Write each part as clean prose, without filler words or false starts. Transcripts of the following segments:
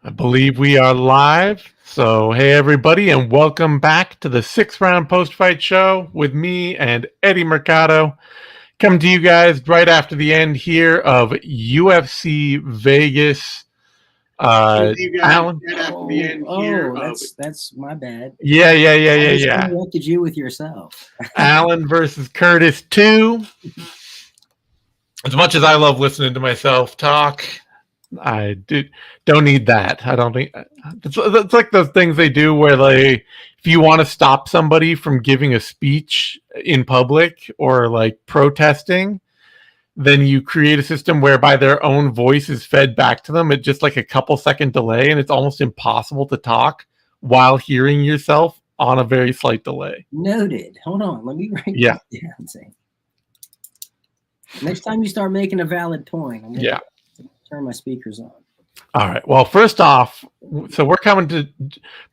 I believe we are live. So, hey, everybody, and welcome back to the 6th round post-fight show with me and Eddie Mercado. Coming to you guys right after the end here of UFC Vegas. Alan? That's my bad. Yeah. I just interrupted you with yourself. Alan versus Curtis 2. As much as I love listening to myself talk, I don't need that. I don't think it's like those things they do where if you want to stop somebody from giving a speech in public or like protesting, then you create a system whereby their own voice is fed back to them at just like a couple second delay, and it's almost impossible to talk while hearing yourself on a very slight delay. Noted. Hold on, let me write that down. Next time you start making a valid point, I'm gonna turn my speakers on. All right. Well, first off, so we're coming to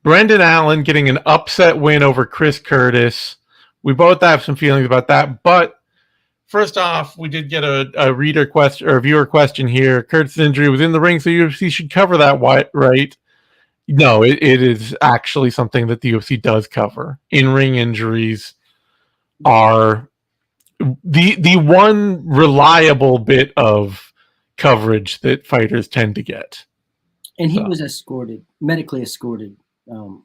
Brendan Allen getting an upset win over Chris Curtis. We both have some feelings about that, but first off, we did get a reader question or a viewer question here. Curtis' injury was in the ring, so UFC should cover that, right? No, it is actually something that the UFC does cover. In-ring injuries are the one reliable bit of coverage that fighters tend to get. And he was medically escorted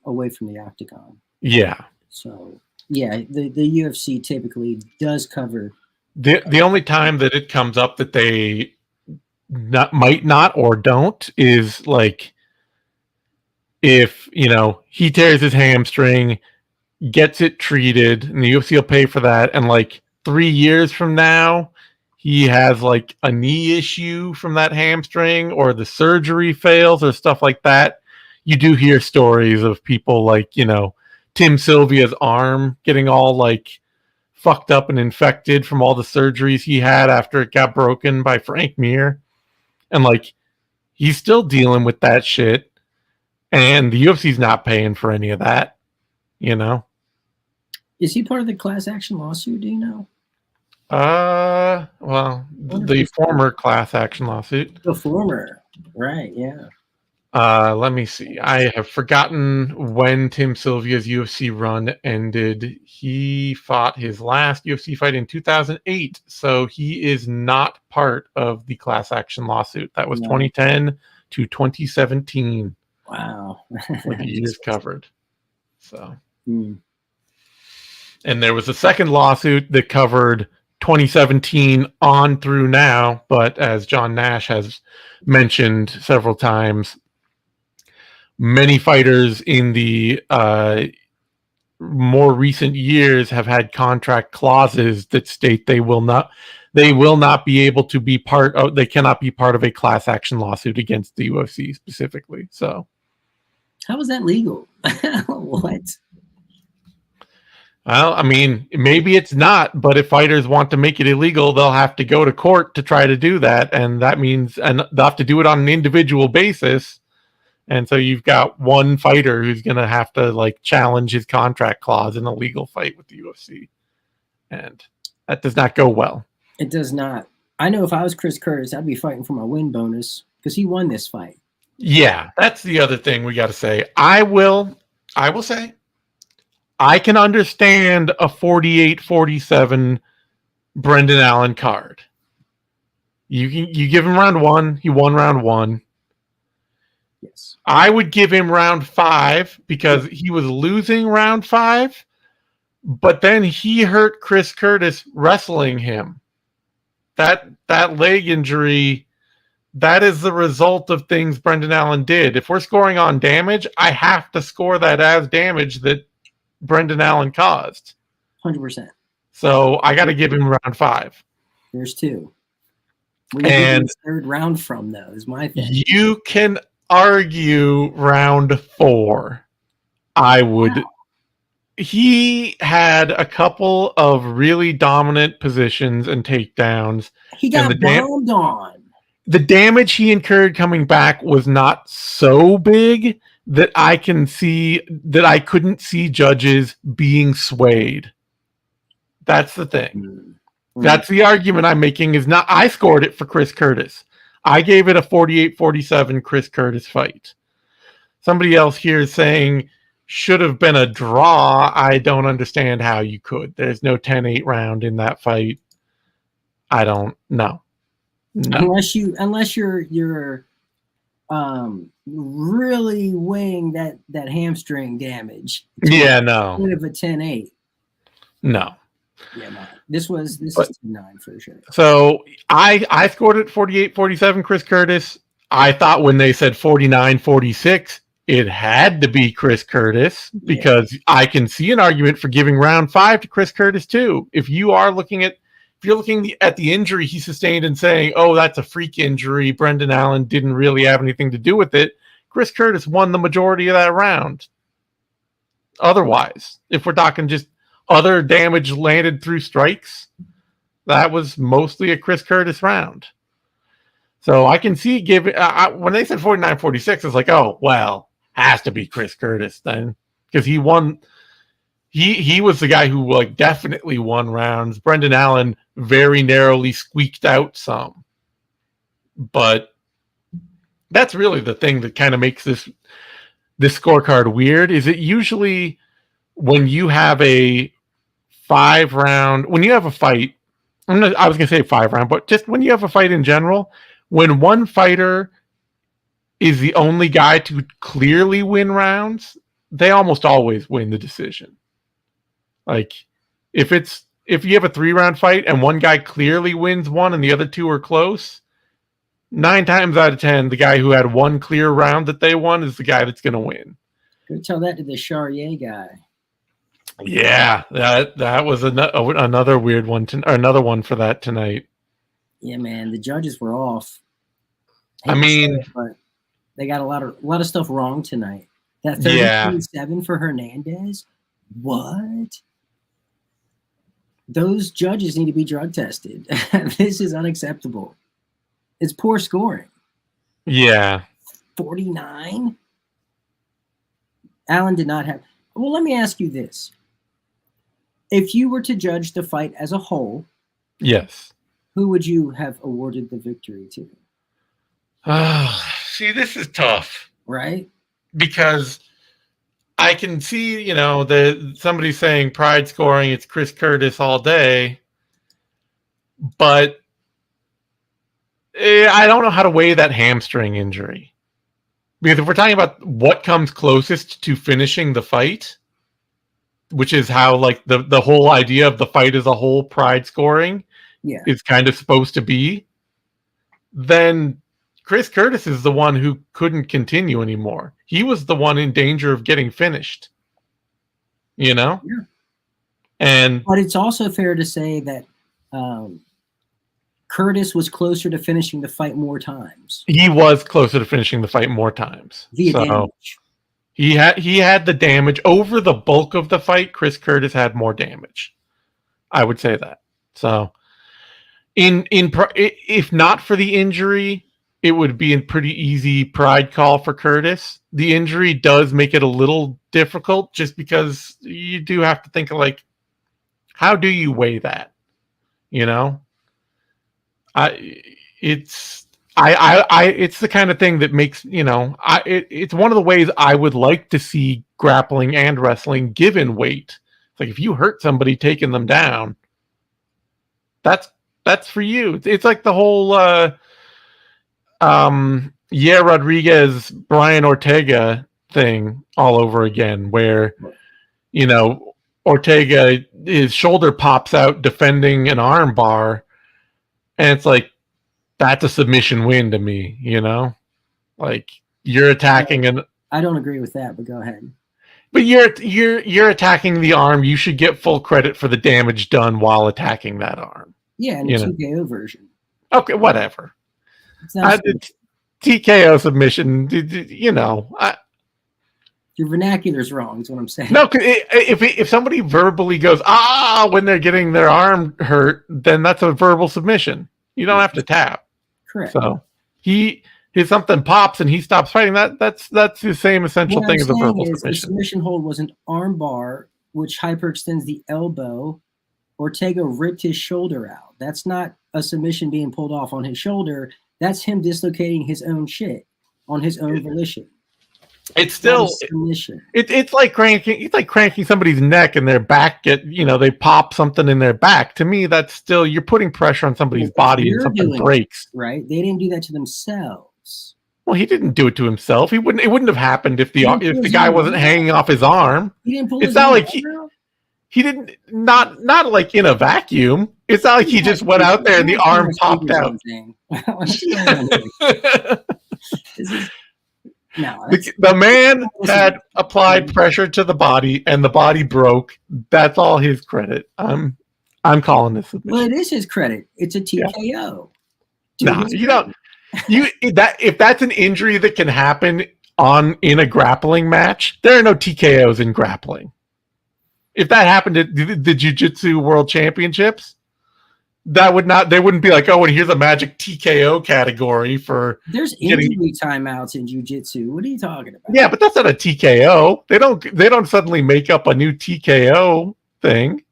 away from the octagon. Yeah. So yeah, the UFC typically does cover. The only time that it comes up that they might not or don't is like if he tears his hamstring, gets it treated, and the UFC will pay for that, and like 3 years from now he has like a knee issue from that hamstring or the surgery fails or stuff like that. You do hear stories of people like, Tim Sylvia's arm getting all like fucked up and infected from all the surgeries he had after it got broken by Frank Mir. And like, he's still dealing with that shit. And the UFC's not paying for any of that, Is he part of the class action lawsuit? Do you know? Well, the former class action lawsuit. The former, right? Yeah. Let me see. I have forgotten when Tim Sylvia's UFC run ended. He fought his last UFC fight in 2008, so he is not part of the class action lawsuit. That was 2010 to 2017. Wow. With the years covered. So. And there was a second lawsuit that covered 2017 on through now, but as John Nash has mentioned several times, many fighters in the more recent years have had contract clauses that state they will not be able to be they cannot be part of a class action lawsuit against the UFC specifically. So how is that legal? What? Well, I mean, maybe it's not, but if fighters want to make it illegal, they'll have to go to court to try to do that, and that means they'll have to do it on an individual basis. And so you've got one fighter who's going to have to like challenge his contract clause in a legal fight with the UFC, and that does not go well. It does not. I know if I was Chris Curtis, I'd be fighting for my win bonus because he won this fight. Yeah, that's the other thing we got to say. I will say, I can understand a 48-47 Brendan Allen card. You give him round 1. He won round 1. Yes. I would give him round 5 because he was losing round 5, but then he hurt Chris Curtis wrestling him. That leg injury, that is the result of things Brendan Allen did. If we're scoring on damage, I have to score that as damage that Brendan Allen caused. 100%. So I got to give him round 5. There's 2. Where do you get the third round from, though, is my thing. You can argue round 4. I would. Wow. He had a couple of really dominant positions and takedowns. He got bombed on. The damage he incurred coming back was not so big that I couldn't see judges being swayed. That's the thing. That's the argument I'm making. Is not I scored it for Chris Curtis. I gave it a 48-47 Chris Curtis fight. Somebody else here is saying should have been a draw. I don't understand how you could. There's no 10-8 round in that fight. I don't know. No. Unless you're really weighing that hamstring damage. Yeah, no. Kind of a 10-8. No. Yeah, no. This is 2-9 for sure. So I scored it 48-47, Chris Curtis. I thought when they said 49-46, it had to be Chris Curtis because I can see an argument for giving round 5 to Chris Curtis too. If you're looking at the injury he sustained and saying, "Oh, that's a freak injury. Brendan Allen didn't really have anything to do with it." Chris Curtis won the majority of that round. Otherwise, if we're talking just other damage landed through strikes, that was mostly a Chris Curtis round. So I can see when they said 49-46, it's like, oh, well, has to be Chris Curtis then because he won. He was the guy who like definitely won rounds. Brendan Allen very narrowly squeaked out some. But that's really the thing that kind of makes this scorecard weird is it usually when you have a 5-round, when you have a fight, I was going to say 5-round, but just when you have a fight in general, when one fighter is the only guy to clearly win rounds, they almost always win the decision. Like if you have a 3-round fight and one guy clearly wins one and the other 2 are close, 9 times out of 10, the guy who had one clear round that they won is the guy that's going to win. Go tell that to the Charrier guy. Yeah, that was another weird one, another one for that tonight. Yeah, man, the judges were off. I mean, but they got a lot of stuff wrong tonight. That 30-7 for Hernandez. What? Those judges need to be drug tested. This is unacceptable. It's poor scoring. Yeah. 49? Allen did not have... Well, let me ask you this. If you were to judge the fight as a whole... Yes. Who would you have awarded the victory to? See, this is tough. Right? Because... I can see, somebody saying pride scoring, it's Chris Curtis all day. But I don't know how to weigh that hamstring injury. Because if we're talking about what comes closest to finishing the fight, which is how like the whole idea of the fight as a whole pride scoring is kind of supposed to be, then Chris Curtis is the one who couldn't continue anymore. He was the one in danger of getting finished. Yeah. But it's also fair to say that Curtis was closer to finishing the fight more times. He was closer to finishing the fight more times. Via damage. He had the damage over the bulk of the fight. Chris Curtis had more damage. I would say that. So if not for the injury, it would be a pretty easy pride call for Curtis. The injury does make it a little difficult just because you do have to think of like, how do you weigh that? It's the kind of thing that makes, it's one of the ways I would like to see grappling and wrestling given weight. It's like if you hurt somebody taking them down, that's for you. It's like the whole Rodriguez, Brian Ortega thing all over again, where, Ortega, his shoulder pops out defending an arm bar, and it's like, that's a submission win to me, Like, you're attacking I don't agree with that, but go ahead. But you're attacking the arm. You should get full credit for the damage done while attacking that arm. Yeah, and a TKO version. Okay, whatever. TKO submission, your vernacular's wrong is what I'm saying. No, if somebody verbally goes, when they're getting their arm hurt, then that's a verbal submission. You don't have to tap. Correct. So if something pops and he stops fighting, that's the same essential thing as a verbal submission. The submission hold was an arm bar, which hyperextends the elbow. Ortega ripped his shoulder out. That's not a submission being pulled off on his shoulder. That's him dislocating his own shit on his own volition. It's Not a still submission. it's like cranking somebody's neck and their back they pop something in their back. To me, that's still you're putting pressure on somebody's body and something breaks. Right? They didn't do that to themselves. Well, he didn't do it to himself. It wouldn't have happened if the guy wasn't hanging off his arm. He didn't pull it's his not arm like he didn't not like in a vacuum. It's not like he just went out there and the arm popped out. No, the man had applied pressure to the body and the body broke. That's all his credit. I'm calling this submission. Well, it is his credit. It's a TKO. Nah, you don't. If that's an injury that can happen in a grappling match, there are no TKOs in grappling. If that happened at the Jiu-Jitsu World Championships, they wouldn't be like, oh, and here's a magic TKO category for. There's injury timeouts in jiu-jitsu. What are you talking about? Yeah, but that's not a TKO. They don't suddenly make up a new TKO thing.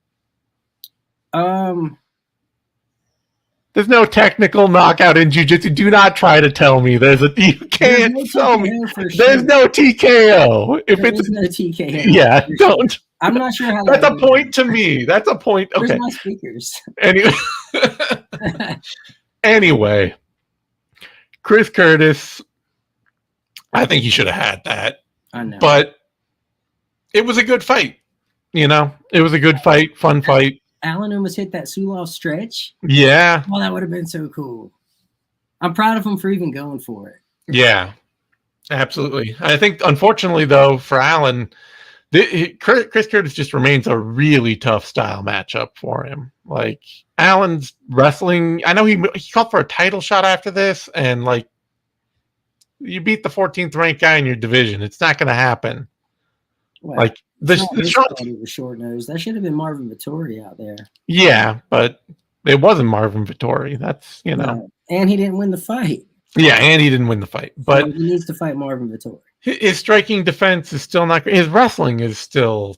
There's no technical knockout in jiu-jitsu. Do not try to tell me there's no TKO. If there is no TKO. Yeah, don't. I'm not sure how that's a point to me. That's a point. Okay. Where's my speakers? Anyway, Chris Curtis, I think he should have had that. I know. But it was a good fight. It was a good fight, fun fight. Allen almost hit that Sulov stretch. Yeah. Well, that would have been so cool. I'm proud of him for even going for it. Yeah, absolutely. I think, unfortunately, though, for Allen, Chris Curtis just remains a really tough style matchup for him. Like, Allen's wrestling, I know he called for a title shot after this, and, like, you beat the 14th ranked guy in your division. It's not going to happen. Well, like, the short nose. That should have been Marvin Vettori out there. Yeah, but it wasn't Marvin Vettori. That's, No. And he didn't win the fight. Yeah, and he didn't win the fight. But he needs to fight Marvin Vettori. His striking defense is still not great. His wrestling is still,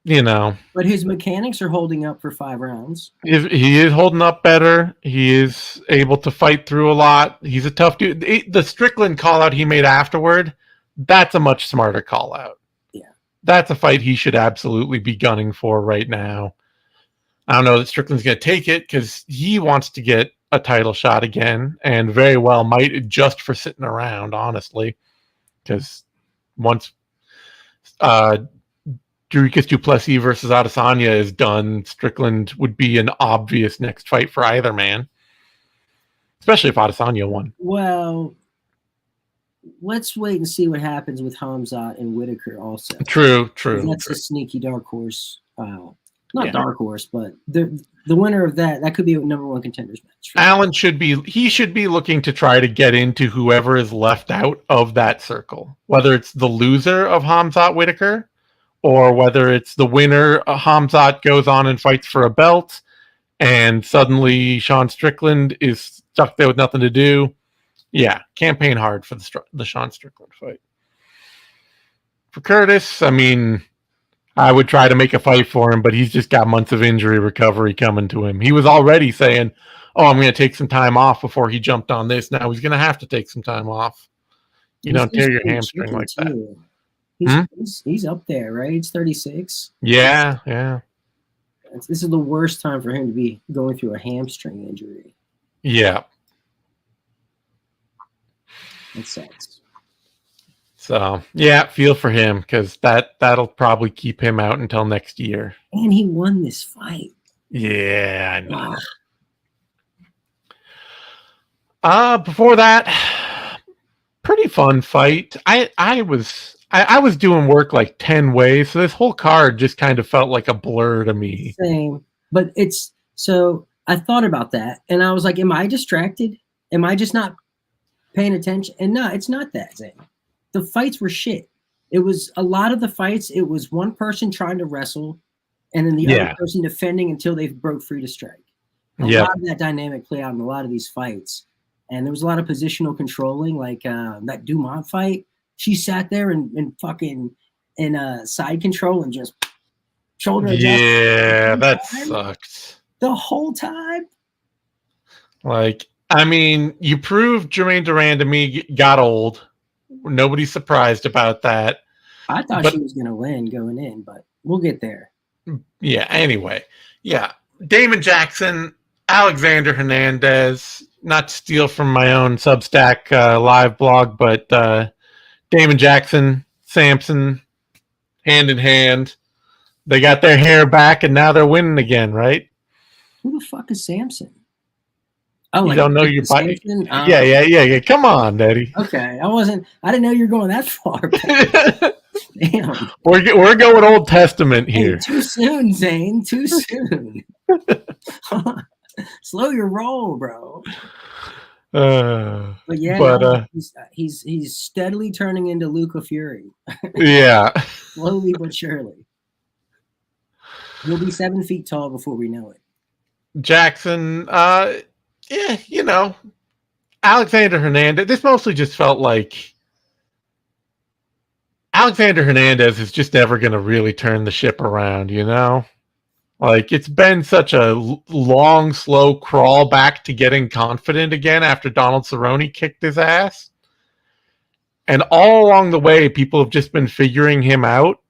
But his mechanics are holding up for 5 rounds. He is holding up better. He is able to fight through a lot. He's a tough dude. The Strickland call-out he made afterward, that's a much smarter call-out. Yeah. That's a fight he should absolutely be gunning for right now. I don't know that Strickland's going to take it because he wants to get a title shot again, and very well might, just for sitting around, honestly, because once Dricus Duplessis versus Adesanya is done, Strickland would be an obvious next fight for either man, especially if Adesanya won. Well, let's wait and see what happens with Hamzat and Whitaker also. True. That's a sneaky dark horse. Dark horse, but the winner of that could be a number 1 contenders match. Allen should be looking to try to get into whoever is left out of that circle, whether it's the loser of Hamzat Whitaker or whether it's the winner. Hamzat goes on and fights for a belt, and suddenly Sean Strickland is stuck there with nothing to do. Yeah, campaign hard for the Sean Strickland fight. For Curtis, I mean, I would try to make a fight for him, but he's just got months of injury recovery coming to him. He was already saying, oh, I'm going to take some time off before he jumped on this. Now he's going to have to take some time off. You don't tear your hamstring like that. He's up there, right? He's 36. Yeah. This is the worst time for him to be going through a hamstring injury. Yeah. That sucks. So, yeah, feel for him because that'll probably keep him out until next year. And he won this fight. Yeah, I know. Before that, pretty fun fight. I was doing work like 10 ways, so this whole card just kind of felt like a blur to me. Same. But so I thought about that, and I was like, am I distracted? Am I just not paying attention? And no, it's not that, Zane. The fights were shit. It was a lot of the fights. It was one person trying to wrestle, and then the other person defending until they broke free to strike. A lot of that dynamic played out in a lot of these fights, and there was a lot of positional controlling. Like that Dumont fight, she sat there and fucking in side control and just shoulder. Yeah, that sucks. The whole time. Like, I mean, you proved Jermaine Duran to me got old. Nobody's surprised about that. I thought But she was going to win going in, but we'll get there. yeah, anyway. Yeah. Damon Jackson, Alexander Hernandez, not to steal from my own Substack live blog, but Damon Jackson, Samson, hand in hand. They got their hair back and now they're winning again, right? Who the fuck is Samson? Oh, You like don't know your body. Samson? Yeah. Come on, Eddie. Okay, I didn't know you were going that far back. Damn. We're going Old Testament here. Hey, too soon, Zane. Too soon. Slow your roll, bro. But yeah, he's steadily turning into Luca Fury. Yeah. Slowly but surely. He'll be 7 feet tall before we know it. Jackson, yeah, Alexander Hernandez. This mostly just felt like Alexander Hernandez is just never going to really turn the ship around, Like, it's been such a long, slow crawl back to getting confident again after Donald Cerrone kicked his ass. And all along the way, people have just been figuring him out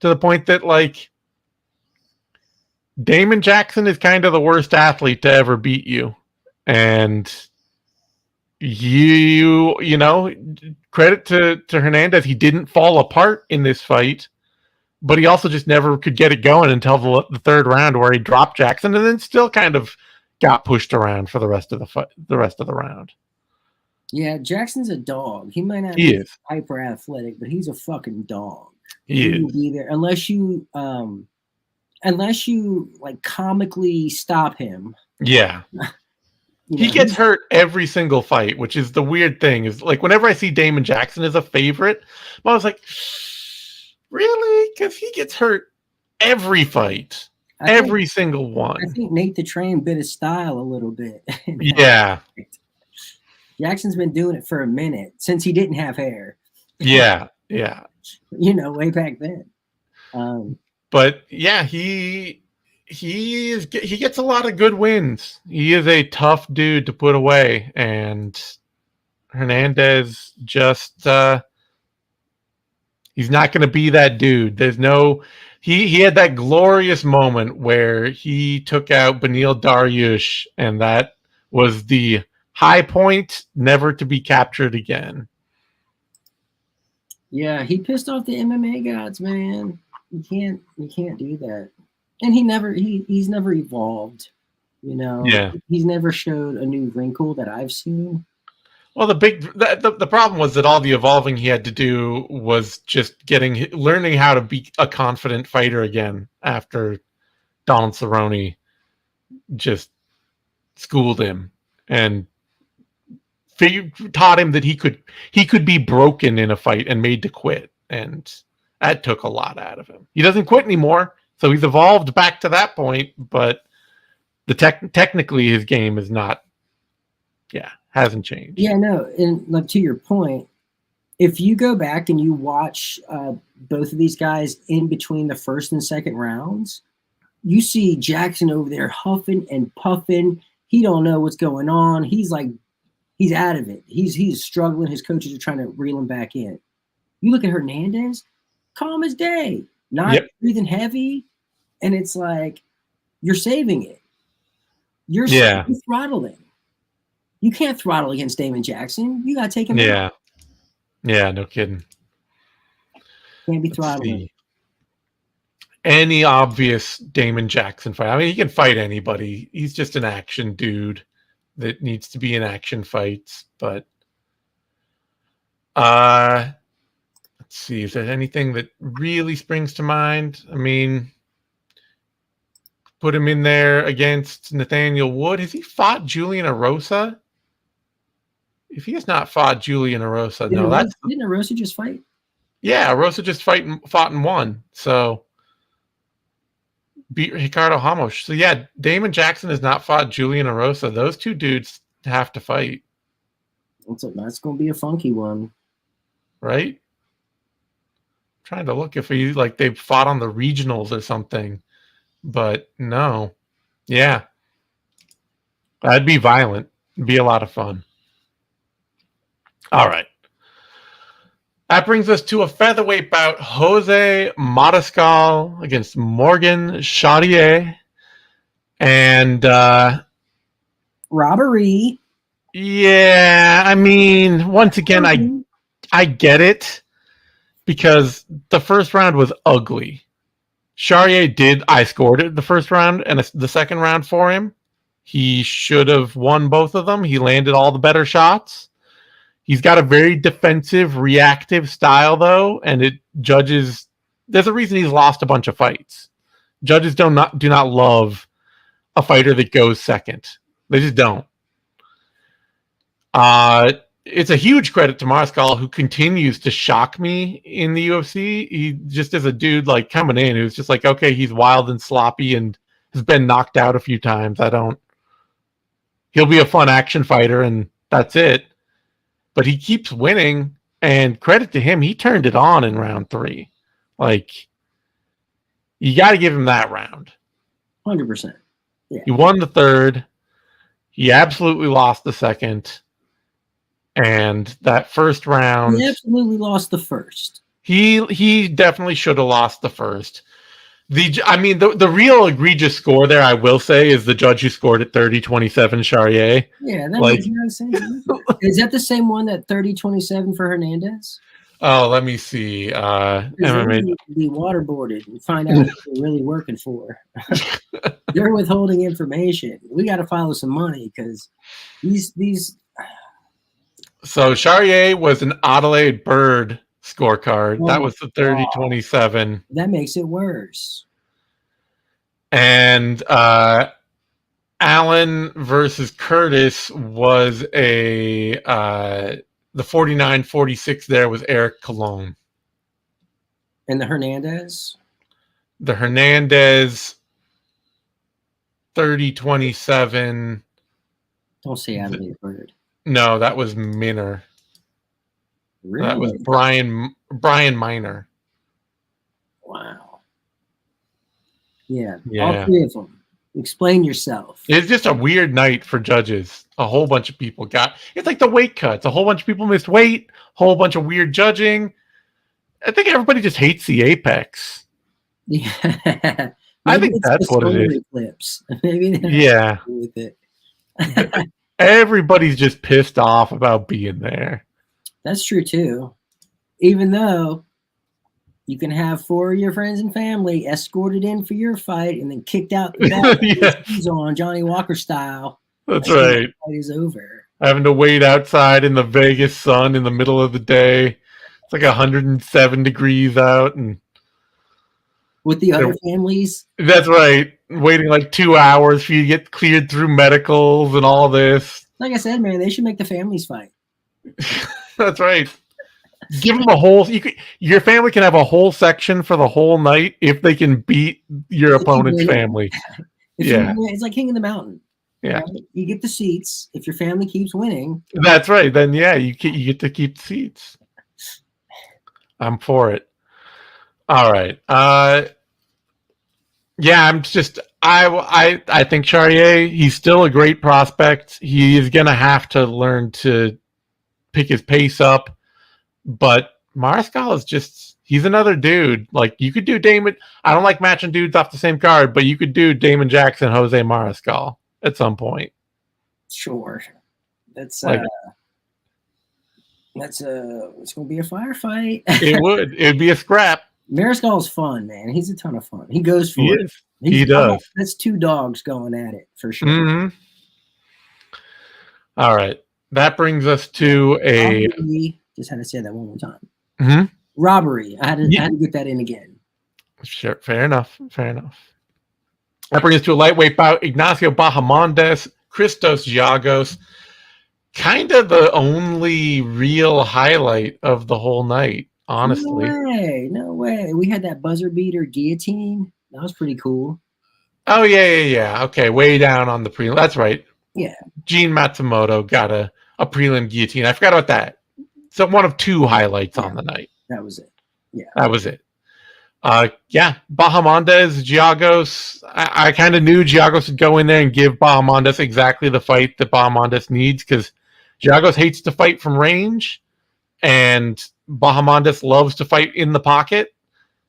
to the point that, like, Damon Jackson is kind of the worst athlete to ever beat you. And credit to Hernandez. He didn't fall apart in this fight, but he also just never could get it going until the third round where he dropped Jackson and then still kind of got pushed around for the rest of the round. Yeah, Jackson's a dog. He might not be hyper athletic, but he's a fucking dog. He will be there unless you like comically stop him. Yeah. He gets hurt every single fight, which is the weird thing. Is like whenever I see Damon Jackson as a favorite, I was like, really? Because he gets hurt every fight. Every single one. I think Nate the Train bit his style a little bit. Yeah. Jackson's been doing it for a minute since he didn't have hair. Yeah. Way back then. But yeah, he gets a lot of good wins. He is a tough dude to put away, and Hernandez just he's not going to be that dude. There's no he had that glorious moment where he took out Beneil Dariush, and that was the high point, never to be captured again. Yeah, he pissed off the MMA gods, man. You can't do that. And he's never evolved, Yeah. He's never showed a new wrinkle that I've seen. Well, the problem was that all the evolving he had to do was just learning how to be a confident fighter again after Donald Cerrone just schooled him and taught him that he could be broken in a fight and made to quit, and that took a lot out of him. He doesn't quit anymore, so he's evolved back to that point, but technically his game is not, hasn't changed. Yeah, no, and like to your point, if you go back and you watch both of these guys in between the first and second rounds, you see Jackson over there huffing and puffing. He don't know what's going on. He's out of it. He's struggling. His coaches are trying to reel him back in. You look at Hernandez, calm as day, not breathing heavy, and it's like you're saving it. You're throttling. You can't throttle against Damon Jackson. You got to take him out. Yeah, no kidding. Can't be throttling. Any obvious Damon Jackson fight. I mean, he can fight anybody. He's just an action dude that needs to be in action fights. But let's see. Is there anything that really springs to mind? I mean, put him in there against Nathaniel Wood. Has he fought Julian Erosa? If he has not fought Julian Erosa, didn't Erosa just fight? Yeah, Erosa just fought and won. So beat Ricardo Ramos. So yeah, Damon Jackson has not fought Julian Erosa. Those two dudes have to fight. That's going to be a funky one, right? I'm trying to look if they fought on the regionals or something, but no. Yeah, that'd be violent. It'd be a lot of fun. All right. That brings us to a featherweight bout. Jose Mariscal against Morgan Chartier. And robbery. Yeah, I mean, once again, I get it because the first round was ugly. Chartier I scored it the first round and the second round for him. He should have won both of them. He landed all the better shots. He's got a very defensive, reactive style, though, and judges. There's a reason he's lost a bunch of fights. Judges do not love a fighter that goes second. They just don't. It's a huge credit to Mariscal, who continues to shock me in the UFC. He just is a dude like coming in who's just like, okay, he's wild and sloppy and has been knocked out a few times. He'll be a fun action fighter and that's it. But he keeps winning, and credit to him, he turned it on in round 3. Like, you got to give him that round. 100%. Yeah. He won the third. He absolutely lost the second. And that first round... He absolutely lost the first. He definitely should have lost the first. The real egregious score there, I will say, is the judge who scored it 30-27, Chartier. Yeah, that makes no sense. Is that the same one that 30-27 for Hernandez? Oh, let me see. MMA. Be waterboarded and find out what they're really working for. They're withholding information. We got to follow some money because these. So Chartier was an Adelaide Bird scorecard. Oh, that was the 30-27. That makes it worse. And Allen versus Curtis was the 49-46 there was Eric Colon. And the Hernandez? The Hernandez 30-27. Don't say Adelaide Bird. No, that was Minner. Really? That was Brian Miner. Wow. Yeah, yeah. All 3 of them. Explain yourself. It's just a weird night for judges. A whole bunch of people it's like the weight cuts. A whole bunch of people missed weight. A whole bunch of weird judging. I think everybody just hates the Apex. Yeah. I think that's what it is. Clips. Maybe yeah. With it. Everybody's just pissed off about being there. That's true too. Even though you can have 4 of your friends and family escorted in for your fight and then kicked out the back on Johnny Walker style. That's right. The fight is over. Having to wait outside in the Vegas sun in the middle of the day. It's like 107 degrees out, and with the other families. That's right. Waiting like 2 hours for you to get cleared through medicals and all this. Like I said, man, they should make the families fight. That's right. Give them a whole. Your family can have a whole section for the whole night if they can beat your opponent's family. It's like King of the Mountain. Yeah, right? You get the seats if your family keeps winning. That's right. Then you get to keep the seats. I'm for it. All right. Yeah, I'm just I think Chartier, he's still a great prospect. He is gonna have to learn to pick his pace up. But Mariscal is he's another dude. Like, you could do Damon. I don't like matching dudes off the same card, but you could do Damon Jackson, Jose Mariscal at some point. Sure. It's like, it's gonna be a firefight. It'd be a scrap. Mariscal's fun, man. He's a ton of fun. He goes for it. He does. That's 2 dogs going at it for sure. Mm-hmm. All right. That brings us to a. Just had to say that one more time. Mm-hmm. Robbery. I had to get that in again. Sure. Fair enough. That brings us to a lightweight bout. Ignacio Bahamondes, Christos Giagos. Kind of the only real highlight of the whole night, honestly. No way. We had that buzzer beater guillotine. That was pretty cool. Oh, yeah. Okay, way down on the prelim. That's right. Yeah. Gene Matsumoto got a prelim guillotine. I forgot about that. So one of 2 highlights on the night. That was it. Yeah. That was it. Bahamondes, Giagos. I kind of knew Giagos would go in there and give Bahamondes exactly the fight that Bahamondes needs, because Giagos hates to fight from range, and Bahamondes loves to fight in the pocket.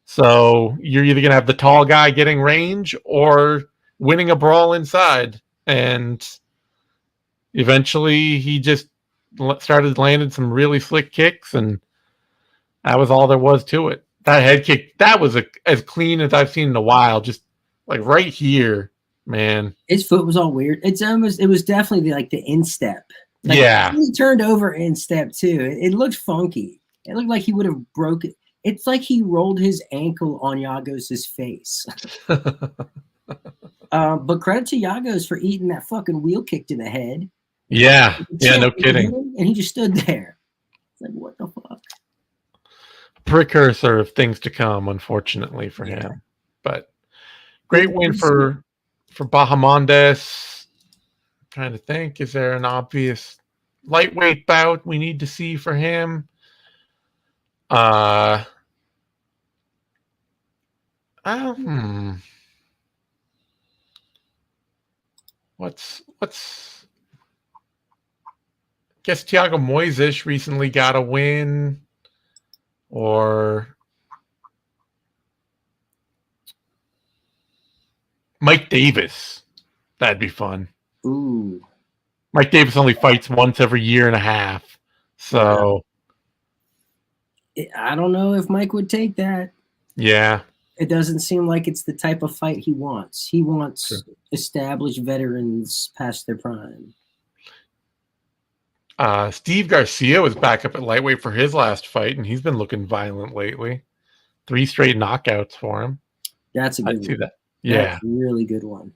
So you're either going to have the tall guy getting range or winning a brawl inside. And eventually he just started landing some really slick kicks, and that was all there was to it. That head kick, that was as clean as I've seen in a while. Just like right here, man. His foot was all weird. It was definitely the instep. Like, yeah. He turned over instep too. It looked funky. It looked like he would have broken. It's like he rolled his ankle on Yagos' face. But credit to Yagos for eating that fucking wheel kick to the head. Yeah. Yeah, no kidding. And he just stood there. It's like, what the fuck? Precursor of things to come, unfortunately, for him. But great win for Bahamondes. Trying to think, is there an obvious lightweight bout we need to see for him? What's guess Thiago Moises recently got a win, or Mike Davis. That'd be fun. Ooh. Mike Davis only fights once every year and a half. So I don't know if Mike would take that. Yeah. It doesn't seem like it's the type of fight he wants. He wants established veterans past their prime. Steve Garcia was back up at lightweight for his last fight, and he's been looking violent lately. 3 straight knockouts for him. That's a good one. I'd see that. Yeah. That's a really good one.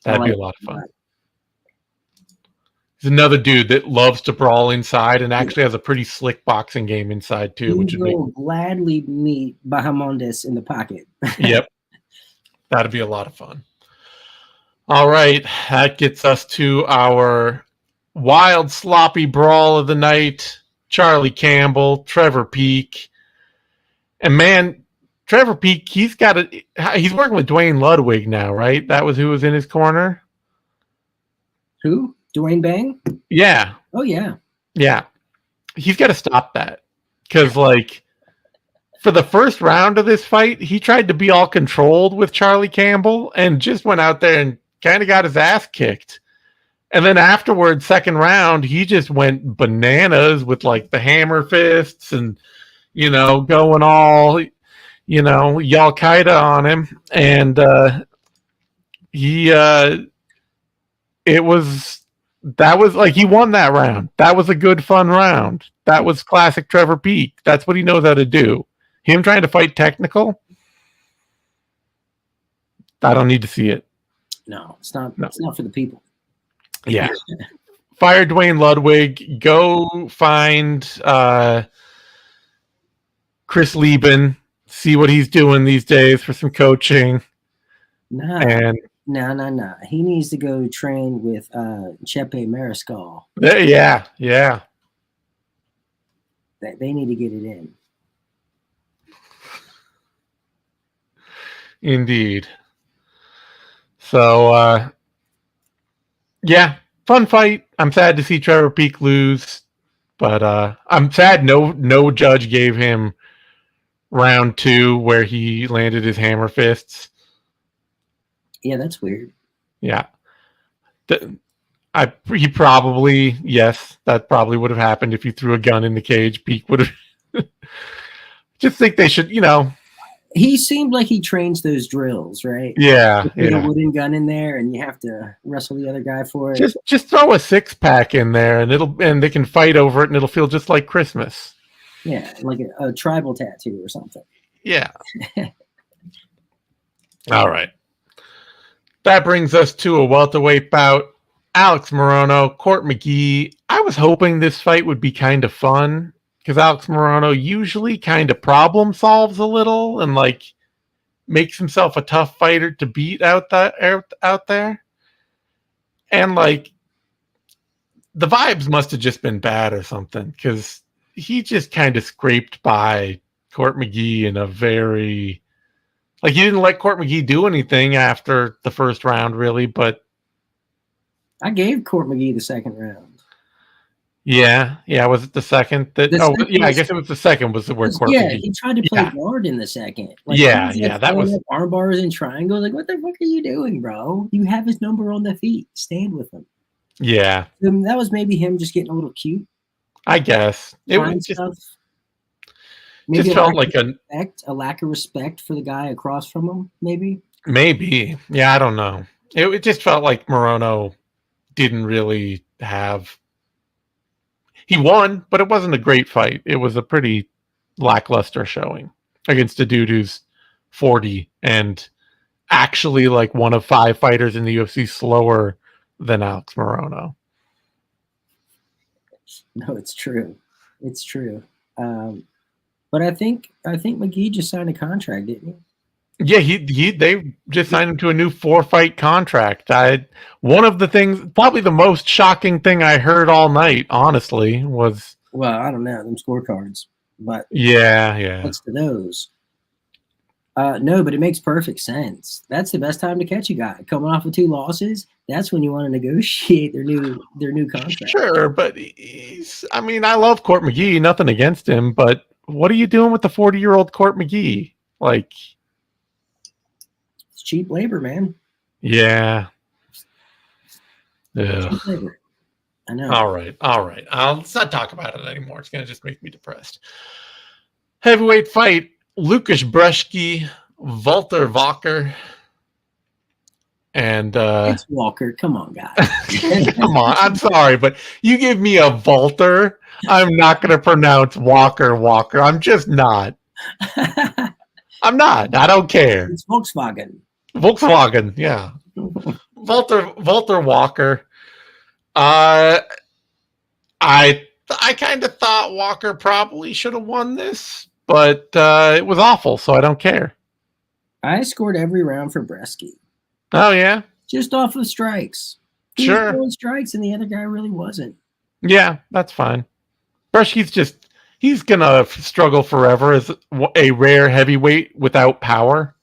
That'd be a lot of fun. He's another dude that loves to brawl inside and actually has a pretty slick boxing game inside too. He will gladly meet Bahamondes in the pocket. Yep. That'd be a lot of fun. All right. That gets us to our wild, sloppy brawl of the night. Charlie Campbell, Trevor Peek. And man, Trevor Peek, he's working with Dwayne Ludwig now, right? That was who was in his corner. Who? Dwayne Bang? Yeah. Oh, yeah. Yeah. He's got to stop that. Because, for the first round of this fight, he tried to be all controlled with Charlie Campbell and just went out there and kind of got his ass kicked. And then afterwards, second round, he just went bananas with, the hammer fists and, going all, Al-Qaeda on him. And he won that round. That was a good, fun round. That was classic Trevor Peek. That's what he knows how to do. Him trying to fight technical, I don't need to see it. No, it's not. No. It's not for the people. Yeah. Fire Dwayne Ludwig. Go find Chris Lieben. See what he's doing these days for some coaching. No. He needs to go train with Chepe Mariscal. Yeah. They need to get it in. Indeed. So, yeah, fun fight. I'm sad to see Trevor Peek lose, but I'm sad no judge gave him round 2 where he landed his hammer fists. Yeah, that's weird. Yeah. That probably would have happened if you threw a gun in the cage. Peek would have. Just think they should, He seemed like he trains those drills, right? Yeah. Put a wooden gun in there, and you have to wrestle the other guy for it. Just throw a 6-pack in there, and they can fight over it, and it'll feel just like Christmas. Yeah, like a tribal tattoo or something. Yeah. All right. That brings us to a welterweight bout. Alex Morono, Court McGee. I was hoping this fight would be kind of fun because Alex Morono usually kind of problem solves a little and makes himself a tough fighter to beat out there. And the vibes must have just been bad or something because he just kind of scraped by Court McGee in a very... he didn't let Court McGee do anything after the first round, really, but... I gave Court McGee the second round. Yeah, was it the second that? The Oh, second yeah, I was, guess it was the second. Was the word Court yeah, McGee? he tried to play Yeah, guard in the second. Like he was like that throwing was. up arm bars and triangles. Like, what the fuck are you doing, bro? You have his number on the feet. Stand with him. Yeah, That was maybe him just getting a little cute, I guess it trying was stuff. just Maybe felt like a lack of respect for the guy across from him. maybe. Yeah, I don't know. It just felt like Morono didn't really have. He won, but it wasn't a great fight. It was a pretty lackluster showing against a dude who's 40 and actually like one of 5 fighters in the UFC slower than Alex Morono. No, it's true. It's true. But I think McGee just signed a contract, didn't he? Yeah, they just signed him to a new 4-fight contract. One of the things, probably the most shocking thing I heard all night, honestly, was. Well, I don't know them scorecards, but yeah. what's to those? No, but it makes perfect sense. That's the best time to catch a guy coming off of 2 losses. That's when you want to negotiate their new contract. Sure, but I love Court McGee, nothing against him, but what are you doing with the 40-year-old Court McGee? Like, it's cheap labor, man. Yeah. Cheap labor. I know. All right. Let's not talk about it anymore. It's going to just make me depressed. Heavyweight fight. Lukasz Brzeski, Walter Walker. And it's Walker. Come on, guys. Come on. I'm sorry, but you give me a Walter, I'm not going to pronounce Walker. I'm just not. I'm not. I don't care. It's Volkswagen. Yeah. Walter Walker. I kind of thought Walker probably should have won this, but it was awful, so I don't care. I scored every round for Brzeski. Oh yeah, just off of strikes. He was throwing strikes, and the other guy really wasn't. Yeah, that's fine. Brzeski's he's gonna struggle forever as a rare heavyweight without power.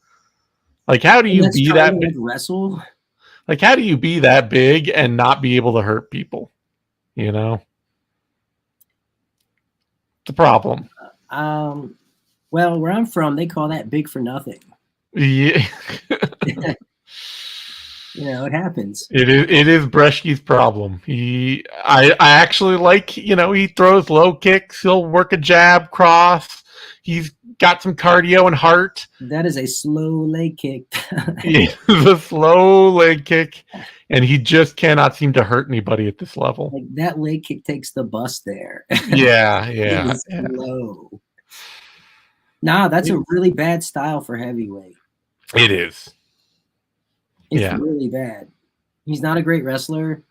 Like, how do you be that big? Wrestle? Like, how do you be that big and not be able to hurt people? You know, the problem. Well, where I'm from, they call that big for nothing. Yeah. It happens. It is Brzeski's problem. I actually like, he throws low kicks. He'll work a jab, cross. He's got some cardio and heart. That is a slow leg kick. Yeah, a slow leg kick, and he just cannot seem to hurt anybody at this level. Like, that leg kick takes the bus there. Yeah. It is slow. Nah, that's a really bad style for heavyweight. It is. It's really bad. He's not a great wrestler.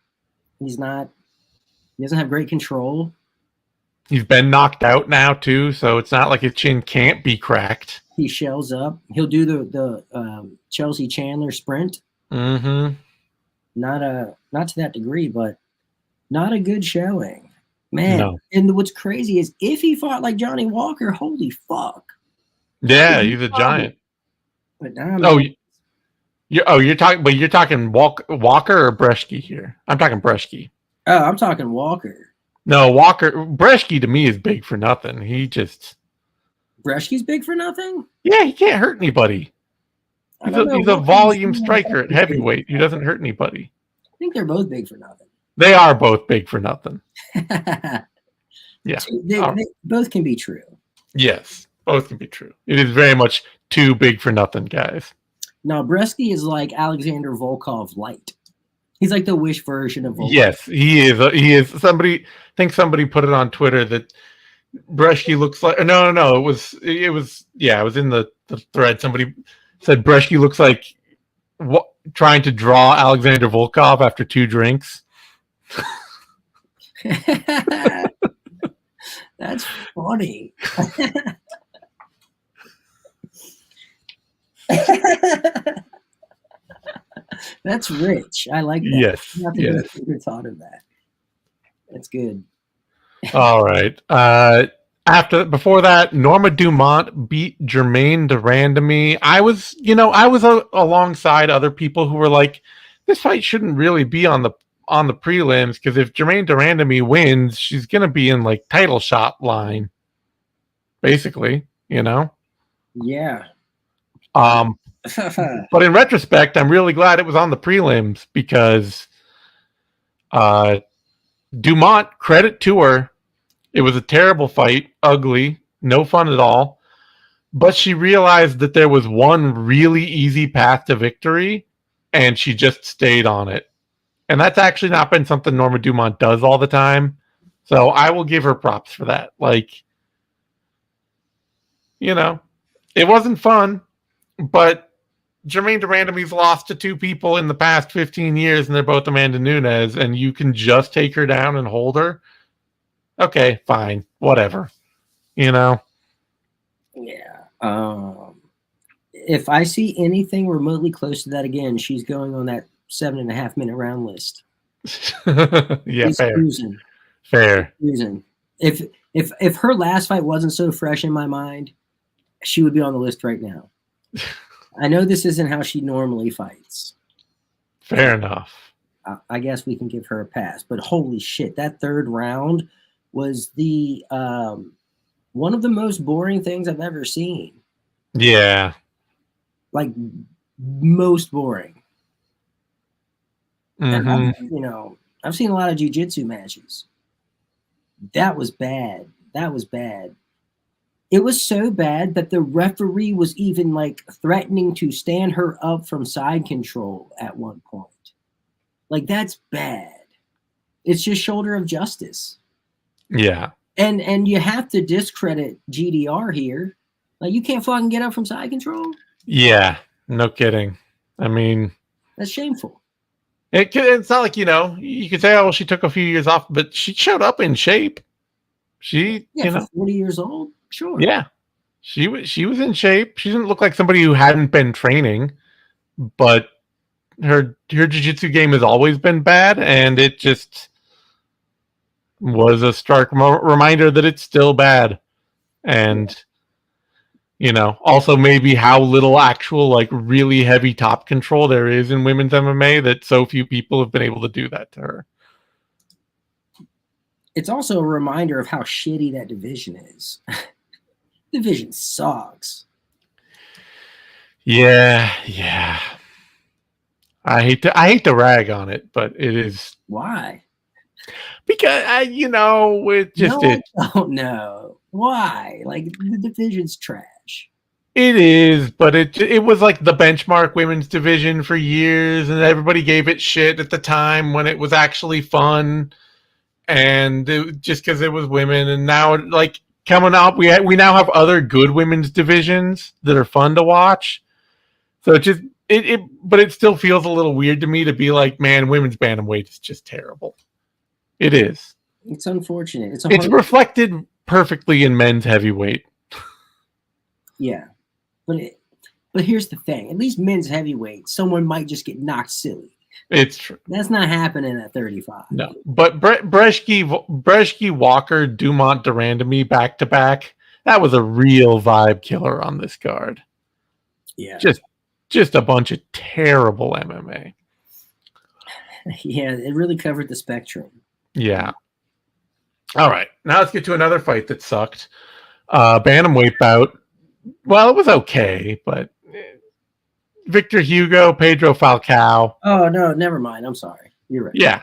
He doesn't have great control. He's been knocked out now too, so it's not like his chin can't be cracked. He shells up. He'll do the Chelsea Chandler sprint. Mm-hmm. Not to that degree, but not a good showing. Man. No. And what's crazy is if he fought like Johnny Walker, holy fuck. Yeah, he's a giant. But now you're talking Walker or Brzeski here? I'm talking Brzeski. Oh, I'm talking Walker. No, Brzeski to me is big for nothing. Brzeski's big for nothing? Yeah, he can't hurt anybody. He's a volume striker at heavyweight. He doesn't hurt anybody. I think they're both big for nothing. They are both big for nothing. Yeah. They both can be true. Yes, both can be true. It is very much two big for nothing guys. No, Brzeski is like Alexander Volkov light. He's like the Wish version of Volkov. Yes, he is. He is. I think somebody put it on Twitter that Brzeski looks like. No. It was in the thread. Somebody said Brzeski looks like trying to draw Alexander Volkov after 2 drinks. That's funny. That's rich. I like that. Yes. Never thought of that. That's good. All right. Before that, Norma Dumont beat Germaine de Randamie. I was alongside other people who were like, this fight shouldn't really be on on the prelims, because if Jermaine Durandamy wins, she's going to be in like title shot line, basically, you know? Yeah. But in retrospect, I'm really glad it was on the prelims because Dumont, credit to her, it was a terrible fight, ugly, no fun at all. But she realized that there was one really easy path to victory, and she just stayed on it. And that's actually not been something Norma Dumont does all the time. So I will give her props for that. Like, you know, it wasn't fun, but Jermaine Durandamy's lost to two people in the past 15 years, and they're both Amanda Nunes, and you can just take her down and hold her. Okay, fine, whatever. You know? Yeah. If I see anything remotely close to that again, she's going on that 7.5 minute round list. Yeah, she's fair. Cruising. Fair. Cruising. If her last fight wasn't so fresh in my mind, she would be on the list right now. I know this isn't how she normally fights. Fair enough. I guess we can give her a pass. But holy shit, that third round was the one of the most boring things I've ever seen. Yeah. Like, most boring. Mm-hmm. And I've seen a lot of jiu-jitsu matches. That was bad. That was bad. It was so bad that the referee was even like threatening to stand her up from side control at one point. Like, that's bad. It's just shoulder of justice. Yeah. And you have to discredit GDR here. Like, you can't fucking get up from side control. Yeah, no kidding. I mean, that's shameful. It's not like, you could say, oh, well, she took a few years off, but she showed up in shape. For 40 years old, sure. Yeah, she was in shape. She didn't look like somebody who hadn't been training, but her jiu-jitsu game has always been bad, and it just was a stark reminder that it's still bad. And also maybe how little actual, like, really heavy top control there is in women's MMA, that so few people have been able to do that to her. It's also a reminder of how shitty that division is. Division sucks. Yeah. I hate to rag on it, but it is. Why? Because I don't know why. Like, the division's trash. It is, but it was like the benchmark women's division for years, and everybody gave it shit at the time when it was actually fun, and just because it was women. And now, like, coming up, we now have other good women's divisions that are fun to watch. So but it still feels a little weird to me to be like, man, women's bantamweight is just terrible. It is. It's unfortunate. It's reflected perfectly in men's heavyweight. Yeah, but here's the thing. At least men's heavyweight, someone might just get knocked silly. It's true. That's not happening at 35. No, but Brzeski, Walker, Dumont, Durandamy back to back. That was a real vibe killer on this card. Yeah, just a bunch of terrible MMA. Yeah, it really covered the spectrum. Yeah. All right, now let's get to another fight that sucked. Bantamweight bout. Well, it was okay, but Victor Hugo, Pedro Falcao. Oh, no, never mind. I'm sorry. You're right. Yeah.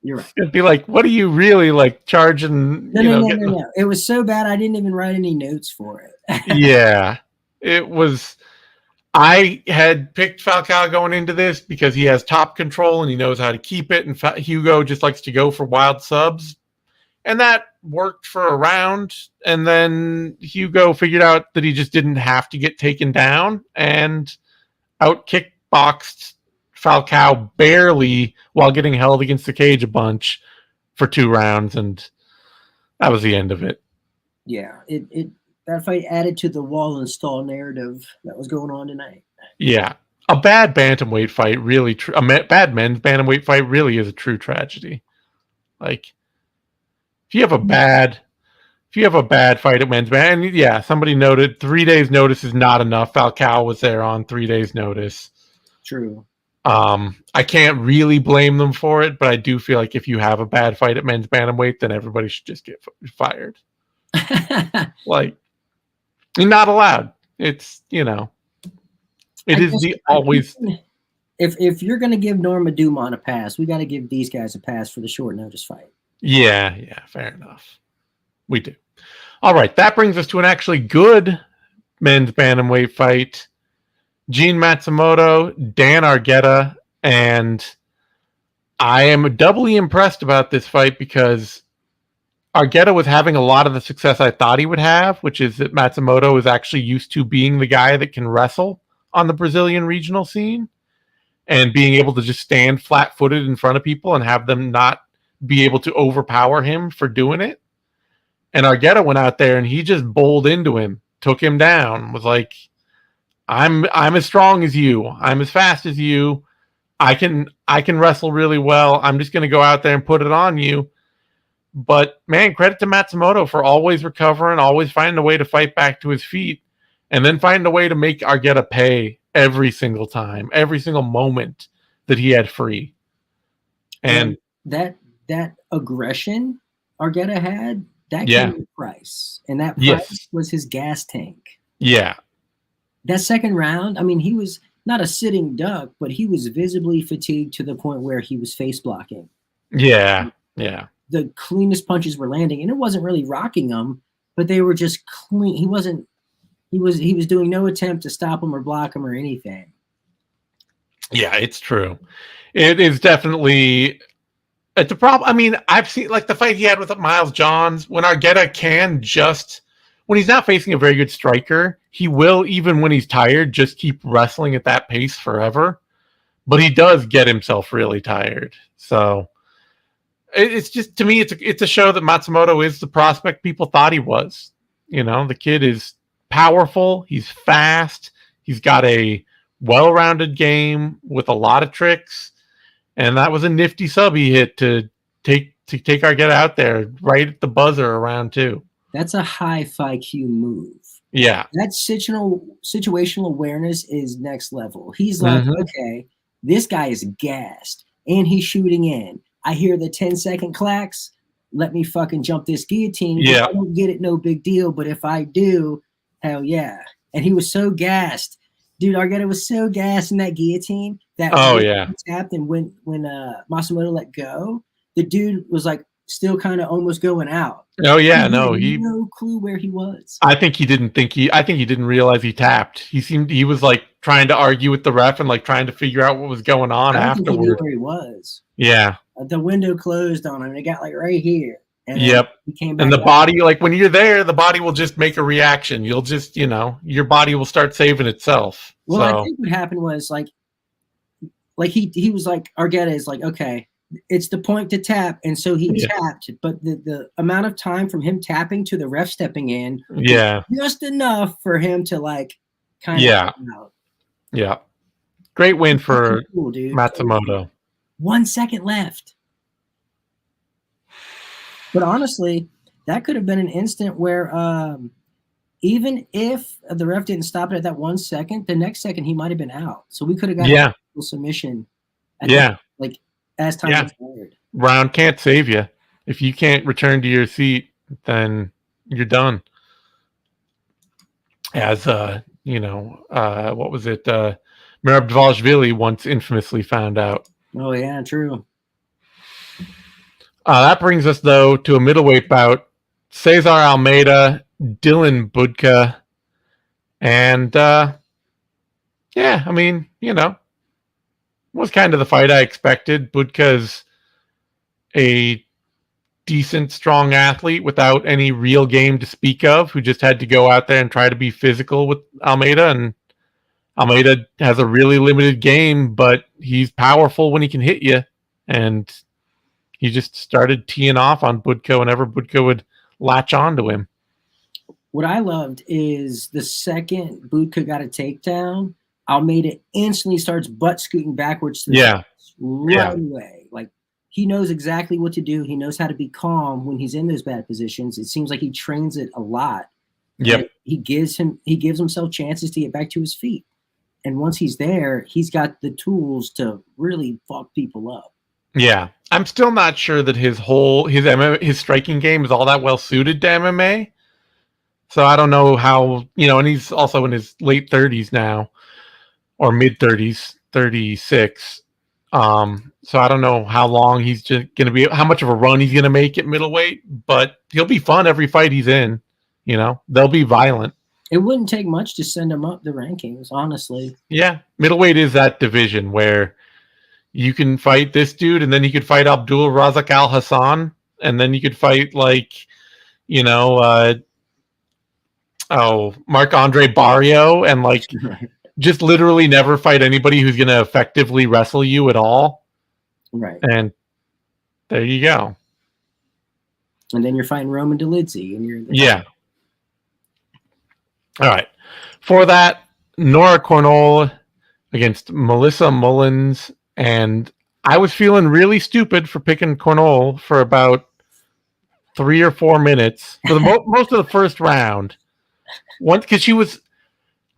You're right. It'd be like, what are you really, like, charging? No. It was so bad I didn't even write any notes for it. Yeah. It was. I had picked Falcao going into this because he has top control and he knows how to keep it, and Hugo just likes to go for wild subs. And that worked for a round, and then Hugo figured out that he just didn't have to get taken down and out kickboxed Falcao barely while getting held against the cage a bunch for 2 rounds, and that was the end of it. Yeah, that fight added to the wall install narrative that was going on tonight. Yeah, a bad bantamweight fight really, a bad men's bantamweight fight really is a true tragedy. Like, if you have a bad fight at men's band, and yeah, somebody noted 3 days notice is not enough. Falcao was there on 3 days notice. True. I can't really blame them for it, but I do feel like if you have a bad fight at men's bantamweight, then everybody should just get fired. Like, you're not allowed. It's, you know, it is the always. If you're going to give Norma Dumont a pass, we got to give these guys a pass for the short notice fight. Yeah, fair enough. We do. All right, that brings us to an actually good men's bantamweight fight. Gene Matsumoto, Dan Aretta, and I am doubly impressed about this fight because Aretta was having a lot of the success I thought he would have, which is that Matsumoto is actually used to being the guy that can wrestle on the Brazilian regional scene and being able to just stand flat-footed in front of people and have them not be able to overpower him for doing it. And Aretta went out there and he just bowled into him, took him down, was like, I'm as strong as you. I'm as fast as you. I can wrestle really well. I'm just going to go out there and put it on you. But, man, credit to Matsumoto for always recovering, always finding a way to fight back to his feet, and then finding a way to make Aretta pay every single time, every single moment that he had free. And that aggression Aretta had, that came with a price. And that price was his gas tank. Yeah. That second round, I mean, he was not a sitting duck, but he was visibly fatigued to the point where he was face blocking. Yeah. The cleanest punches were landing, and it wasn't really rocking him, but they were just clean. He was doing no attempt to stop him or block him or anything. Yeah, it's true. It is definitely. It's a problem. I mean, I've seen like the fight he had with Miles Johns. When Aretta can just, when he's not facing a very good striker, he will, even when he's tired, just keep wrestling at that pace forever. But he does get himself really tired. So it's just, to me, it's a show that Matsumoto is the prospect people thought he was. You know, the kid is powerful. He's fast. He's got a well-rounded game with a lot of tricks. And that was a nifty sub he hit to take Aretta out there right at the buzzer around 2. That's a high FIQ move. Yeah. That situational awareness is next level. He's like, okay, this guy is gassed and he's shooting in. I hear the 10-second clacks. Let me fucking jump this guillotine. Yeah. I don't get it, no big deal. But if I do, hell yeah. And he was so gassed. Dude, Aretta was so gassed in that guillotine that tapped, and when Matsumoto let go, the dude was like still kind of almost going out. Oh yeah, he had no clue where he was. I think he didn't realize he tapped. He was like trying to argue with the ref and like trying to figure out what was going on afterward. Think he knew where he was. Yeah. The window closed on him. It got like right here. And yep. He came back and the out. body, like when you're there, the body will just make a reaction. You'll just, your body will start saving itself. Well, so. I think what happened was like he was like, Aretta is like, okay, it's the point to tap, and so he tapped, but the amount of time from him tapping to the ref stepping in, was just enough for him to like kind of come out. Yeah, great win for Matsumoto. 1 second left, but honestly, that could have been an instant where even if the ref didn't stop it at that 1 second, the next second he might have been out. So we could have got a submission. Like as time expired. Round can't save you. If you can't return to your seat, then you're done. As what was it? Merab Dvalishvili once infamously found out. Oh yeah, true. That brings us though to a middleweight bout: Cesar Almeida, Dylan Budka, and was kind of the fight I expected. Budka's a decent, strong athlete without any real game to speak of, who just had to go out there and try to be physical with Almeida. And Almeida has a really limited game, but he's powerful when he can hit you. And he just started teeing off on Budka whenever Budka would latch onto him. What I loved is the second Budka got a takedown, Almeida instantly starts butt scooting backwards to the right away. Like he knows exactly what to do. He knows how to be calm when he's in those bad positions. It seems like he trains it a lot. Yep. He gives himself chances to get back to his feet. And once he's there, he's got the tools to really fuck people up. Yeah, I'm still not sure that his striking game is all that well suited to MMA. So I don't know how, and he's also in his late 30s now, or mid 30s, 36. So I don't know how long he's just going to be, how much of a run he's going to make at middleweight, but he'll be fun every fight he's in. They'll be violent. It wouldn't take much to send him up the rankings, honestly. Yeah, middleweight is that division where you can fight this dude, and then you could fight Abdul Razak Al Hassan, and then you could fight Marc-Andre Barrio, and just literally never fight anybody who's going to effectively wrestle you at all. Right. And there you go. And then you're fighting Roman Dolidze, and you're yeah. All right. For that, Nora Cornell against Melissa Mullins, and I was feeling really stupid for picking Cornell for about 3 or 4 minutes for most of the first round. Because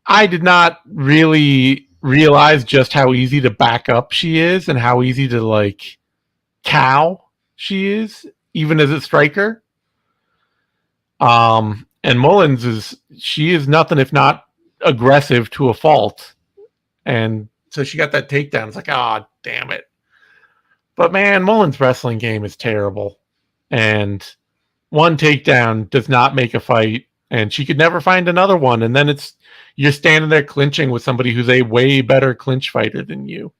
I did not really realize just how easy to back up she is and how easy to cow she is, even as a striker. And Mullins is nothing if not aggressive to a fault. And so she got that takedown. It's like, damn it. But man, Mullins' wrestling game is terrible. And one takedown does not make a fight. And she could never find another one. And then you're standing there clinching with somebody who's a way better clinch fighter than you.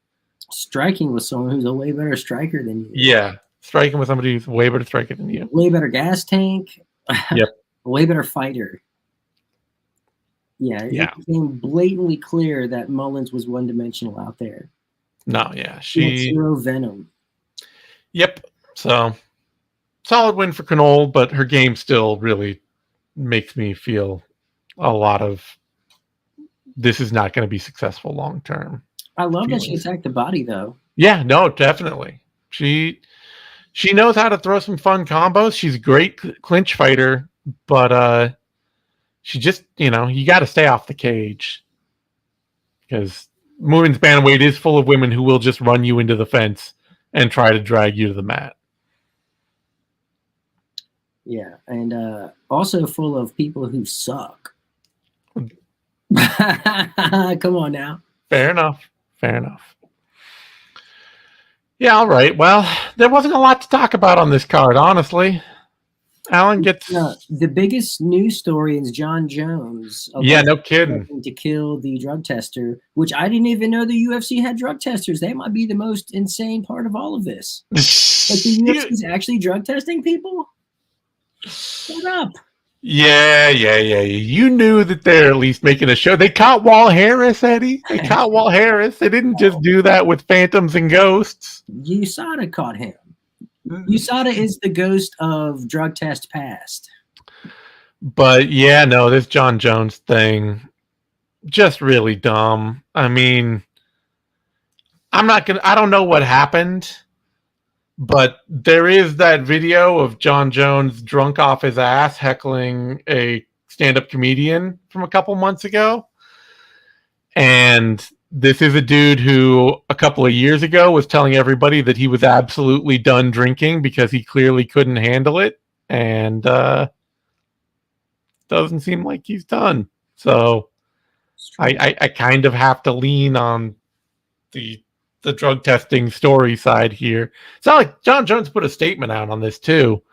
Striking with someone who's a way better striker than you. Yeah. Striking with somebody who's a way better striker than you. Way better gas tank. Yep. A way better fighter. Yeah. It became blatantly clear that Mullins was one-dimensional out there. No, yeah. Zero venom. Yep. So, solid win for Canole, but her game still really makes me feel a lot of this is not going to be successful long term. I love that she attacked the body, though. Yeah, no, definitely. She knows how to throw some fun combos. She's a great clinch fighter, but she just, you got to stay off the cage because women's bantamweight is full of women who will just run you into the fence and try to drag you to the mat. Yeah, and also full of people who suck. Come on now. Fair enough. Yeah, all right. Well, there wasn't a lot to talk about on this card, honestly. Alan gets... the biggest news story is Jon Jones. Yeah, no kidding. To kill the drug tester, which I didn't even know the UFC had drug testers. They might be the most insane part of all of this. The UFC is actually drug testing people? Shut up. Yeah. You knew that they're at least making a show. They caught Walt Harris, Eddie. They caught Walt Harris. They didn't just do that with phantoms and ghosts. USADA caught him. USADA is the ghost of drug test past. But yeah, no, this Jon Jones thing, just really dumb. I mean, I don't know what happened. But there is that video of Jon Jones drunk off his ass heckling a stand-up comedian from a couple months ago. And this is a dude who a couple of years ago was telling everybody that he was absolutely done drinking because he clearly couldn't handle it. And doesn't seem like he's done. So I kind of have to lean on the drug testing story side here. It's not like Jon Jones put a statement out on this too,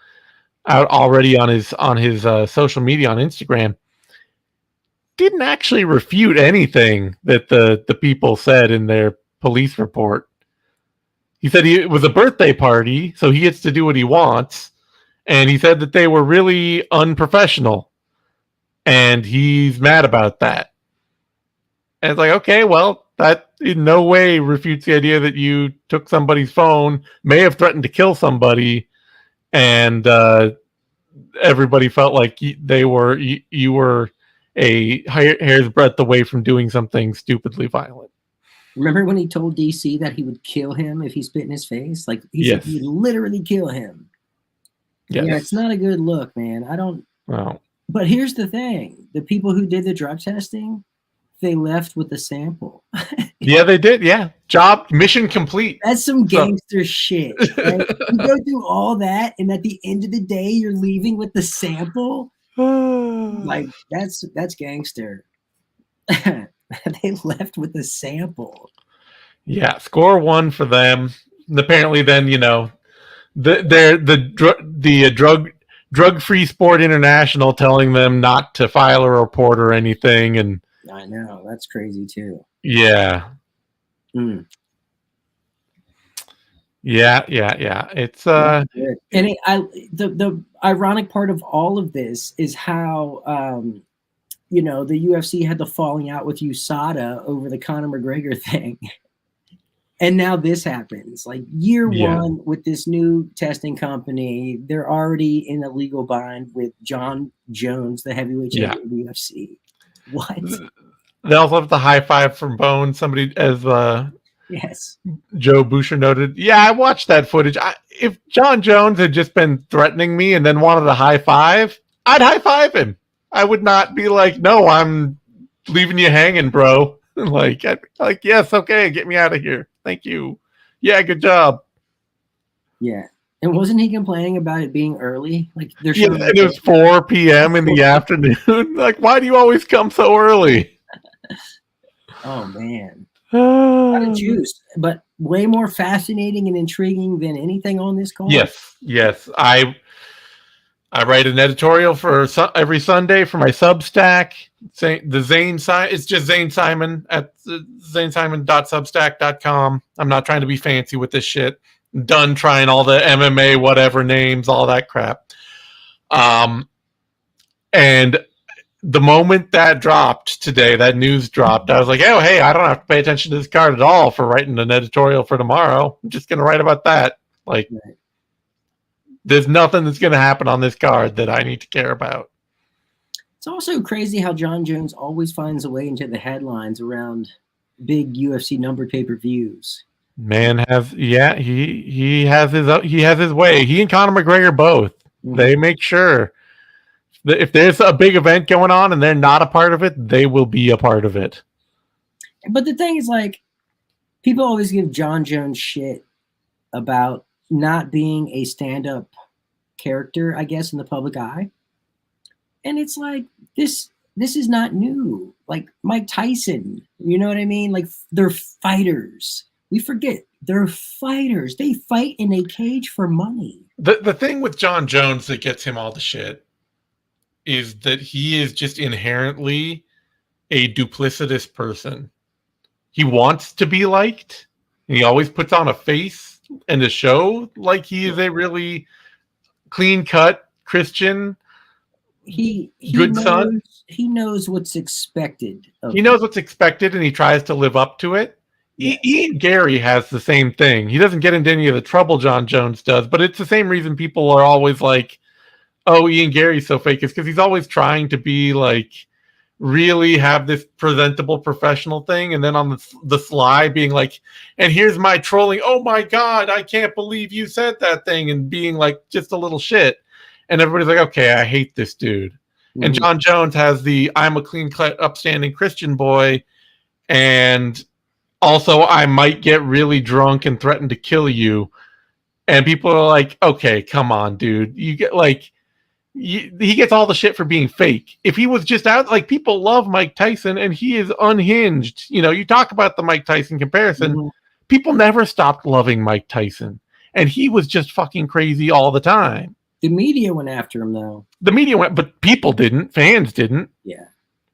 out already on his social media on Instagram. Didn't actually refute anything that the people said in their police report. He said it was a birthday party, so he gets to do what he wants, and he said that they were really unprofessional, and he's mad about that. And it's like, okay, well, that in no way refutes the idea that you took somebody's phone, may have threatened to kill somebody, and everybody felt like you were a hair's breadth away from doing something stupidly violent. Remember when he told DC that he would kill him if he spit in his face? Like he said he would literally kill him. Yes. Yeah, it's not a good look, man. I don't. Well, but here's the thing: the people who did the drug testing they left with a sample. Yeah, they did. Yeah. Mission complete. That's some gangster shit. Right? You go through all that, and at the end of the day, you're leaving with the sample. Like that's gangster. They left with the sample. Yeah, score 1 for them. And apparently, then the drug-free sport international telling them not to file a report or anything, and I know that's crazy too. Yeah. Mm. Yeah. It's and the ironic part of all of this is how the UFC had the falling out with USADA over the Conor McGregor thing. And now this happens. Like year one with this new testing company, they're already in a legal bind with Jon Jones, the heavyweight champion of the UFC. What? They also have the high five from Bone. Somebody, as yes, Joe Boucher noted. Yeah, I watched that footage. If Jon Jones had just been threatening me and then wanted a high five, I'd high five him. I would not be like, no, I'm leaving you hanging, bro. Like, yes, okay, get me out of here. Thank you. Yeah, good job. Yeah. And wasn't he complaining about it being early? Like, and it was 4 p.m. in the afternoon. Like, why do you always come so early? Oh, man. Not a juice, but way more fascinating and intriguing than anything on this call. Yes. I write an editorial for every Sunday for my Substack. It's just Zane Simon at zanesimon.substack.com. I'm not trying to be fancy with this shit. I'm done trying all the MMA whatever names, all that crap. And the moment that dropped today, that news dropped, I was like, oh, hey, I don't have to pay attention to this card at all for writing an editorial for tomorrow. I'm just going to write about that. Like, there's nothing that's going to happen on this card that I need to care about. It's also crazy how Jon Jones always finds a way into the headlines around big UFC numbered pay-per-views. Man has, he has his way. He and Conor McGregor both. Mm-hmm. They make sure that if there's a big event going on and they're not a part of it, they will be a part of it. But the thing is, like, people always give Jon Jones shit about not being a stand-up character, I guess, in the public eye. And it's like, this is not new. Like Mike Tyson, you know what I mean? Like, they're fighters. We forget, they're fighters. They fight in a cage for money. The thing with Jon Jones that gets him all the shit is that he is just inherently a duplicitous person. He wants to be liked, and he always puts on a face and a show like he is a really clean-cut Christian good son. He knows what's expected. He knows what's expected, and he tries to live up to it. Yeah. Ian Gary has the same thing. He doesn't get into any of the trouble Jon Jones does, but it's the same reason people are always like, oh, Ian Gary's so fake. It's because he's always trying to be like, really have this presentable professional thing, and then on the sly being like, and here's my trolling, oh my God, I can't believe you said that thing, and being like just a little shit. And everybody's like, okay, I hate this dude. Mm-hmm. And Jon Jones has the I'm a clean-cut, upstanding Christian boy, and also I might get really drunk and threaten to kill you. And people are like, okay, come on, dude. You get like, he gets all the shit for being fake. If he was just out, like, people love Mike Tyson, and he is unhinged. You know, you talk about the Mike Tyson comparison. Mm-hmm. People never stopped loving Mike Tyson, and he was just fucking crazy all the time. The media went after him, though. The media went, but people didn't. Fans didn't. Yeah.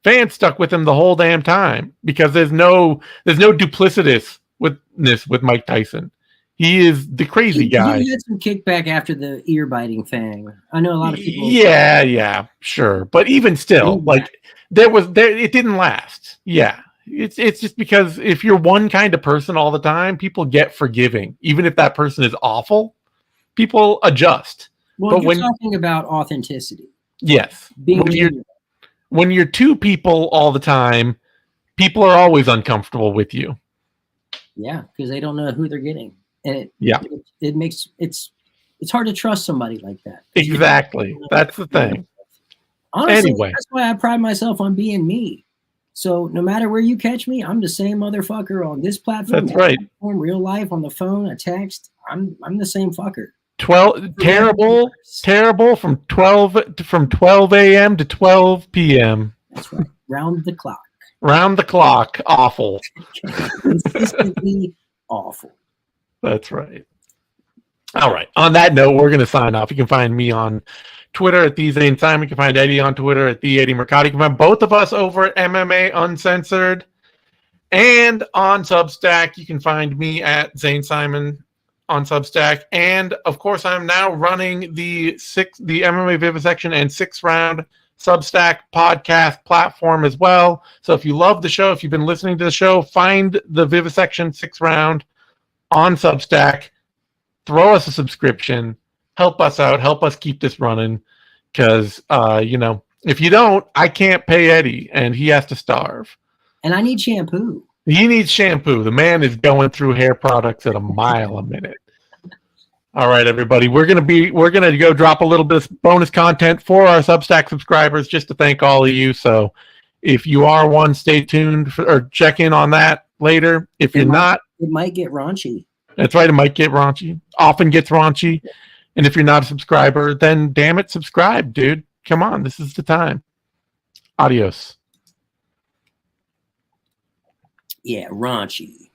Fans stuck with him the whole damn time because there's no duplicitousness with Mike Tyson. He is the crazy guy. He had some kickback after the ear biting thing. I know a lot of people. Yeah, sure. But even still, like, it didn't last. Yeah. It's just because if you're one kind of person all the time, people get forgiving. Even if that person is awful, people adjust. Well, you're talking about authenticity. Yes. When you're two people all the time, people are always uncomfortable with you. Yeah, because they don't know who they're getting. And it makes it's hard to trust somebody like that. Exactly. That's the thing. Honestly, anyway, that's why I pride myself on being me. So no matter where you catch me, I'm the same motherfucker on this platform. That's right. Platform, real life, on the phone, a text. I'm the same fucker. 12 terrible from 12 a.m. to 12 p.m. That's right. Round the clock. Round the clock. Awful. Consistently awful. That's right. All right. On that note, we're going to sign off. You can find me on Twitter at the Zane Simon. You can find Eddie on Twitter at the Eddie Mercado. You can find both of us over at MMA Uncensored. And on Substack, you can find me at Zane Simon on Substack. And of course, I'm now running the MMA Vivisection and 6 Round Substack podcast platform as well. So if you love the show, if you've been listening to the show, find the Vivisection 6 Round on Substack. Throw us a subscription. Help us out. Help us keep this running. Because, if you don't, I can't pay Eddie, and he has to starve. And I need shampoo. He needs shampoo. The man is going through hair products at a mile a minute. All right, everybody. We're gonna go drop a little bit of bonus content for our Substack subscribers just to thank all of you. So if you are one, stay tuned or check in on that later. If you're not, it might get raunchy. That's right. It might get raunchy. Often gets raunchy. And if you're not a subscriber, then damn it, subscribe, dude. Come on. This is the time. Adios. Yeah, raunchy.